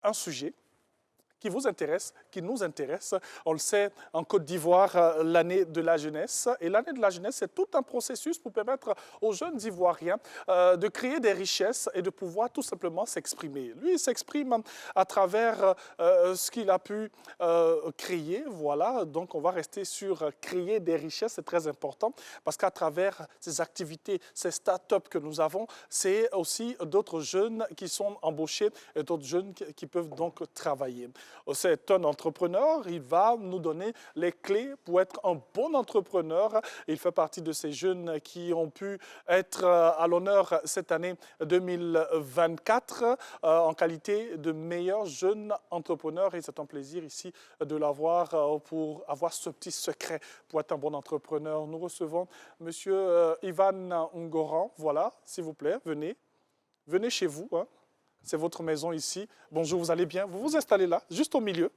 un sujet qui vous intéresse, qui nous intéresse. On le sait, en Côte d'Ivoire, l'année de la jeunesse. Et l'année de la jeunesse, c'est tout un processus pour permettre aux jeunes Ivoiriens de créer des richesses et de pouvoir tout simplement s'exprimer. Lui, il s'exprime à travers ce qu'il a pu créer. Voilà, donc on va rester sur créer des richesses, c'est très important, parce qu'à travers ces activités, ces start-up que nous avons, c'est aussi d'autres jeunes qui sont embauchés et d'autres jeunes qui peuvent donc travailler. C'est un entrepreneur, il va nous donner les clés pour être un bon entrepreneur. Il fait partie de ces jeunes qui ont pu être à l'honneur cette année 2024 en qualité de meilleur jeune entrepreneur. Et c'est un plaisir ici de l'avoir pour avoir ce petit secret pour être un bon entrepreneur. Nous recevons Monsieur Ivan Ngoran. Voilà, s'il vous plaît, venez. Venez chez vous, hein. C'est votre maison ici. Bonjour, vous allez bien? Vous vous installez là, juste au milieu.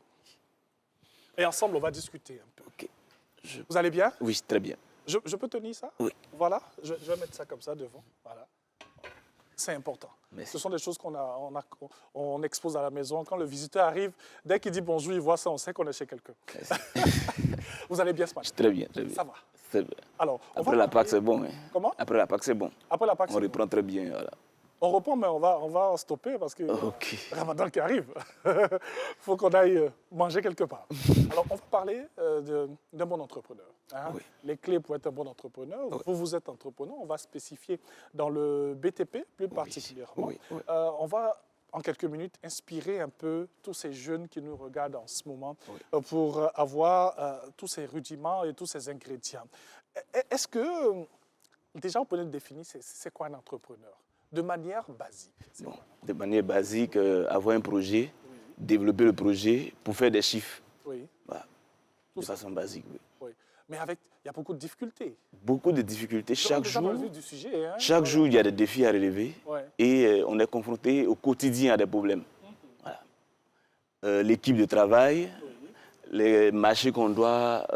Et ensemble, on va discuter un peu. Ok. Vous allez bien? Oui, très bien. Je peux tenir ça? Oui. Voilà, je vais mettre ça comme ça devant. Voilà. C'est important. Merci. Ce sont des choses on expose à la maison. Quand le visiteur arrive, dès qu'il dit bonjour, il voit ça, on sait qu'on est chez quelqu'un. Vous allez bien ce matin? Très bien, très bien. Ça va. Très bien. Alors, après la Pâques, c'est bon. Hein. Comment? Après la Pâques, c'est bon. Après la Pâques, on reprend très bien. Voilà. On reprend, mais on va stopper parce que Ramadan qui arrive. Il faut qu'on aille manger quelque part. Alors, on va parler d'un bon entrepreneur. Hein? Oui. Les clés pour être un bon entrepreneur. Oui. Vous êtes entrepreneur. On va spécifier dans le BTP plus particulièrement. Oui. Oui. On va, en quelques minutes, inspirer un peu tous ces jeunes qui nous regardent en ce moment pour avoir tous ces rudiments et tous ces ingrédients. Est-ce que, déjà, on peut nous définir c'est quoi un entrepreneur? De manière basique. Bon, de manière basique, avoir un projet, développer le projet pour faire des chiffres. Oui. Voilà. De façon basique, oui. Oui. Mais il y a beaucoup de difficultés. Beaucoup de difficultés. Chaque jour, du sujet, hein? chaque jour, il y a des défis à relever et on est confronté au quotidien à des problèmes. Voilà. L'équipe de travail, les marchés qu'on doit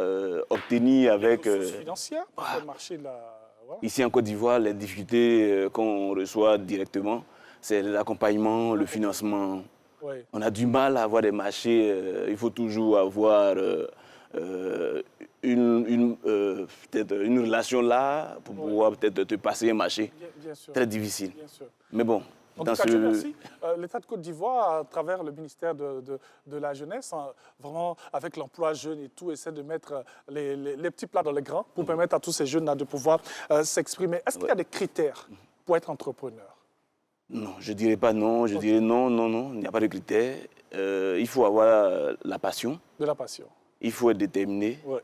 obtenir avec... Les ressources financières pour le marché de la... Voilà. Ici en Côte d'Ivoire, les difficultés qu'on reçoit directement, c'est l'accompagnement, le financement. Oui. On a du mal à avoir des marchés. Il faut toujours avoir peut-être une relation là pour pouvoir peut-être te passer un marché. Bien sûr. Très difficile. Bien sûr. Mais bon. En tout cas, Dieu merci. L'État de Côte d'Ivoire, à travers le ministère de la Jeunesse, vraiment avec l'emploi jeune et tout, essaie de mettre les petits plats dans les grands pour permettre à tous ces jeunes-là de pouvoir s'exprimer. Est-ce qu'il y a des critères pour être entrepreneur? Non, je ne dirais pas non. Je dirais non. Il n'y a pas de critères. Il faut avoir la passion. De la passion. Il faut être déterminé. Ouais.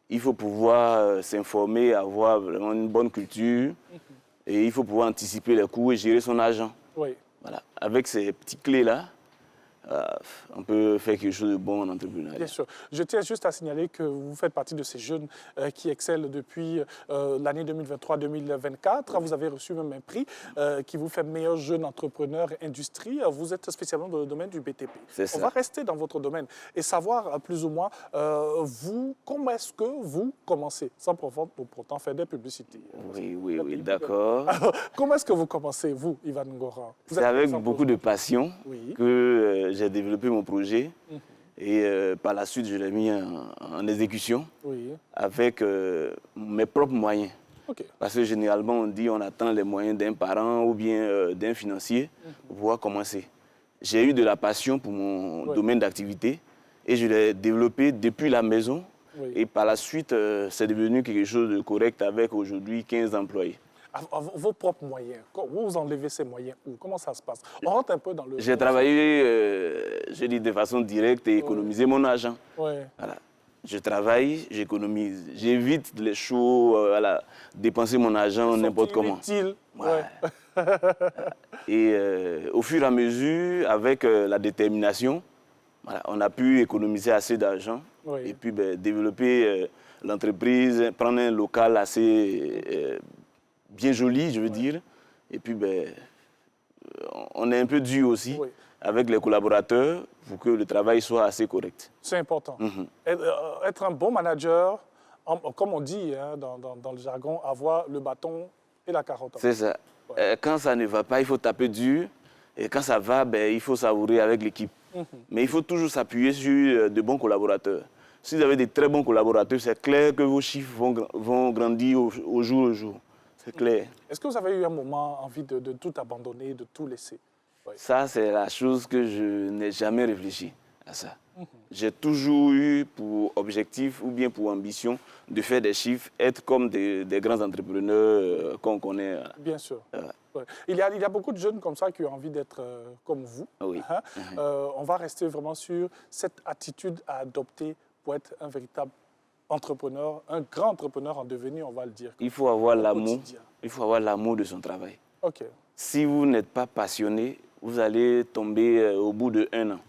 Il faut pouvoir s'informer, avoir vraiment une bonne culture. Et il faut pouvoir anticiper les coûts et gérer son argent. Oui. Voilà. Avec ces petites clés-là, on peut faire quelque chose de bon en entrepreneuriat. Bien sûr. Je tiens juste à signaler que vous faites partie de ces jeunes qui excellent depuis l'année 2023-2024. Vous avez reçu même un prix qui vous fait meilleur jeune entrepreneur industrie. Vous êtes spécialement dans le domaine du BTP. On va rester dans votre domaine et savoir plus ou moins, vous, comment est-ce que vous commencez, sans pourtant faire des publicités. Oui, d'accord. Comment est-ce que vous commencez, vous, Ivan Ngoran? C'est avec beaucoup de passion que j'ai développé mon projet et par la suite, je l'ai mis en exécution avec mes propres moyens. Parce que généralement, on dit on attend les moyens d'un parent ou bien d'un financier pour pouvoir commencer. J'ai eu de la passion pour mon domaine d'activité et je l'ai développé depuis la maison. Et par la suite, c'est devenu quelque chose de correct avec aujourd'hui 15 employés. Vos propres moyens, vous enlevez ces moyens où? Comment ça se passe? On rentre un peu dans le... J'ai travaillé, je dis de façon directe et économiser mon argent. Voilà. Je travaille, j'économise. J'évite les shows, dépenser mon argent n'importe comment. Et au fur et à mesure, avec la détermination, on a pu économiser assez d'argent et puis développer l'entreprise, prendre un local assez... bien joli, je veux dire. Et puis, on est un peu dur aussi avec les collaborateurs pour que le travail soit assez correct. C'est important. Être un bon manager, comme on dit hein, dans le jargon, avoir le bâton et la carotte. C'est ça. Quand ça ne va pas, il faut taper dur. Et quand ça va, il faut savourer avec l'équipe. Mais il faut toujours s'appuyer sur de bons collaborateurs. Si vous avez de très bons collaborateurs, c'est clair que vos chiffres vont grandir au jour le jour. C'est clair. Est-ce que vous avez eu un moment envie de tout abandonner, de tout laisser? Oui. Ça, c'est la chose que je n'ai jamais réfléchi à ça. J'ai toujours eu pour objectif ou bien pour ambition de faire des chiffres, être comme des grands entrepreneurs qu'on connaît. Bien sûr. Ouais. Il y a beaucoup de jeunes comme ça qui ont envie d'être comme vous. Oui. On va rester vraiment sur cette attitude à adopter pour être un véritable entrepreneur, un grand entrepreneur en devenir, on va le dire. Il faut avoir l'amour. Il faut avoir l'amour de son travail. OK. Si vous n'êtes pas passionné, vous allez tomber au bout d'1 an.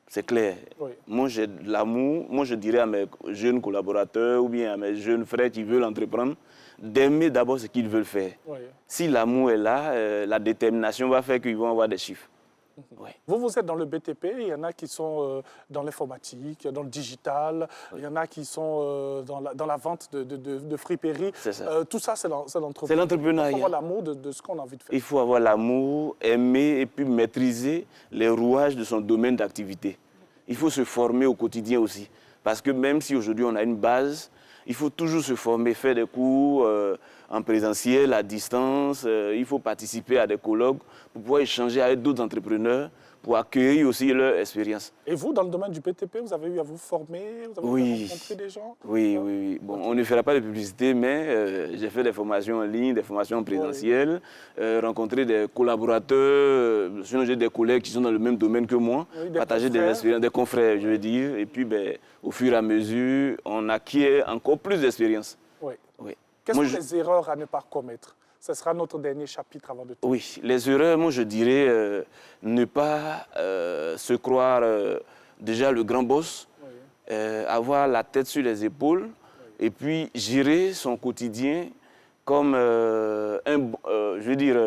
C'est clair. Oui. Moi, j'ai de l'amour. Moi, je dirais à mes jeunes collaborateurs ou bien à mes jeunes frères qui veulent entreprendre, d'aimer d'abord ce qu'ils veulent faire. Oui. Si l'amour est là, la détermination va faire qu'ils vont avoir des chiffres. Oui. Vous êtes dans le BTP, il y en a qui sont dans l'informatique, dans le digital, il y en a qui sont dans la vente de friperies. Tout ça, c'est l'entrepreneuriat. C'est l'entrepreneuriat. Il faut avoir l'amour de ce qu'on a envie de faire. Il faut avoir l'amour, aimer et puis maîtriser les rouages de son domaine d'activité. Il faut se former au quotidien aussi. Parce que même si aujourd'hui on a une base, il faut toujours se former, faire des cours en présentiel, à distance. Il faut participer à des colloques pour pouvoir échanger avec d'autres entrepreneurs, pour accueillir aussi leur expérience. Et vous, dans le domaine du BTP, vous avez eu à vous former, vous avez eu à rencontrer des gens? Oui. Bon, on ne fera pas de publicité, mais j'ai fait des formations en ligne, des formations en présentiel, rencontrer des collaborateurs, sinon j'ai des collègues qui sont dans le même domaine que moi, partager des expériences, des confrères, je veux dire. Et puis, au fur et à mesure, on acquiert encore plus d'expérience. Oui. Quelles sont les erreurs à ne pas commettre? Ce sera notre dernier chapitre avant de tout. Oui, les erreurs, moi je dirais ne pas se croire déjà le grand boss, avoir la tête sur les épaules et puis gérer son quotidien comme je veux dire,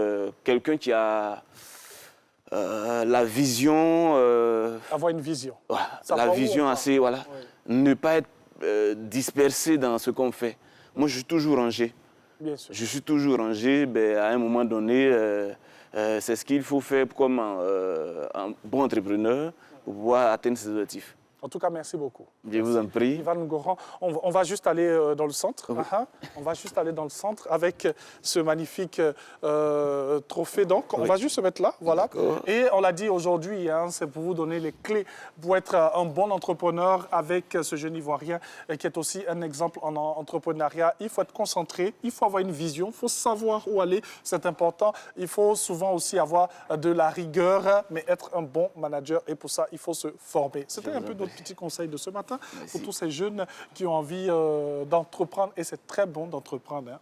quelqu'un qui a la vision... avoir une vision. La vision assez, voilà. Ne pas être dispersé dans ce qu'on fait. Moi, je suis toujours rangé. Bien sûr. Je suis toujours rangé. À un moment donné, c'est ce qu'il faut faire comme un bon entrepreneur pour pouvoir atteindre ses objectifs. En tout cas, merci beaucoup. Je vous en prie. Ivan Ngorane, on va juste aller dans le centre. Oui. On va juste aller dans le centre avec ce magnifique trophée. Donc, on va juste se mettre là, voilà. Et on l'a dit aujourd'hui, c'est pour vous donner les clés pour être un bon entrepreneur avec ce jeune Ivoirien qui est aussi un exemple en entrepreneuriat. Il faut être concentré, il faut avoir une vision, il faut savoir où aller, c'est important. Il faut souvent aussi avoir de la rigueur, mais être un bon manager. Et pour ça, il faut se former. C'était un peu notre petit conseil de ce matin. Merci. Pour tous ces jeunes qui ont envie d'entreprendre. Et c'est très bon d'entreprendre.